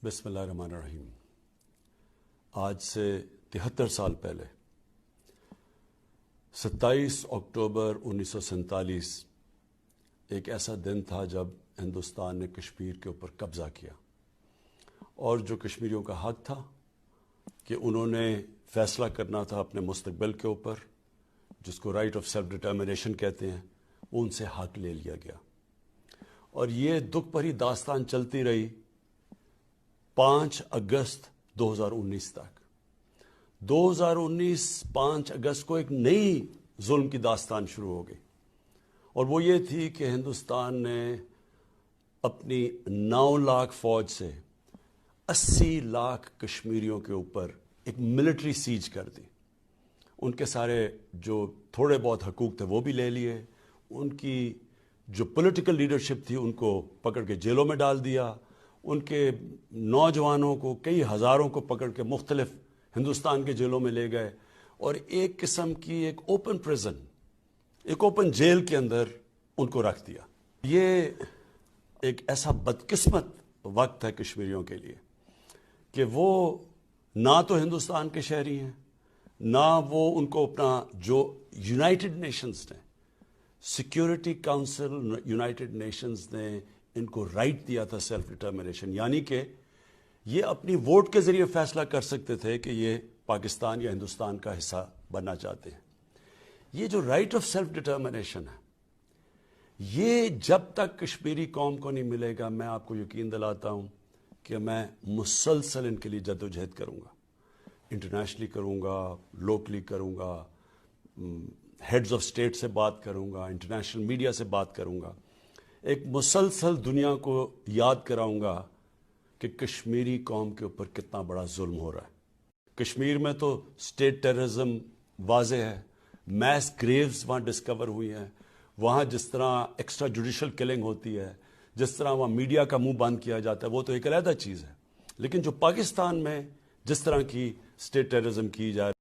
बिस्मिल्लाहिर्रहमानिर्रहीम। आज से 73 साल पहले 27 अक्टूबर 1947 एक ऐसा दिन था जब हिंदुस्तान ने कश्मीर के ऊपर कब्ज़ा किया और जो कश्मीरियों का हक था कि उन्होंने फ़ैसला करना था अपने मुस्तक़बिल के ऊपर, जिसको राइट ऑफ सेल्फ डिटर्मिनेशन कहते हैं, वो उनसे हक ले लिया गया। और ये दुख भरी दास्तान चलती रही 5 अगस्त 2019 तक। 2019 5 अगस्त को एक नई जुल्म की दास्तान शुरू हो गई और वो ये थी कि हिंदुस्तान ने अपनी 9 लाख फौज से 80 लाख कश्मीरियों के ऊपर एक मिलिट्री सीज कर दी। उनके सारे जो थोड़े बहुत हकूक थे वो भी ले लिए, उनकी जो पॉलिटिकल लीडरशिप थी उनको पकड़ के जेलों में डाल दिया, उनके नौजवानों को, कई हज़ारों को पकड़ के मुख्तलिफ हिंदुस्तान के जेलों में ले गए और एक किस्म की एक ओपन प्रिजन, एक ओपन जेल के अंदर उनको रख दिया। ये एक ऐसा बदकिस्मत वक्त है कश्मीरियों के लिए कि वो ना तो हिंदुस्तान के शहरी हैं, ना वो उनको अपना जो यूनाइटेड नेशंस ने, सिक्योरिटी काउंसिल यूनाइटेड नेशंस ने इनको राइट दिया था सेल्फ डिटर्मिनेशन, यानी कि ये अपनी वोट के जरिए फैसला कर सकते थे कि ये पाकिस्तान या हिंदुस्तान का हिस्सा बनना चाहते हैं। ये जो राइट ऑफ सेल्फ डिटर्मिनेशन है, ये जब तक कश्मीरी कौम को नहीं मिलेगा, मैं आपको यकीन दिलाता हूं कि मैं मुसलसल इनके लिए जद्दोजहद करूंगा, इंटरनेशनली करूंगा, लोकली करूंगा, हेड्स ऑफ स्टेट से बात करूंगा, इंटरनेशनल मीडिया से बात करूंगा, एक मुसलसल दुनिया को याद कराऊंगा कि कश्मीरी कौम के ऊपर कितना बड़ा जुल्म हो रहा है। कश्मीर में तो स्टेट टेररिज्म वाज़े है, मैस ग्रेव्स वहाँ डिस्कवर हुई हैं, वहाँ जिस तरह एक्स्ट्रा जुडिशल किलिंग होती है, जिस तरह वहाँ मीडिया का मुंह बंद किया जाता है, वो तो एक अलग चीज़ है। लेकिन जो पाकिस्तान में जिस तरह की स्टेट टेररिज्म की जा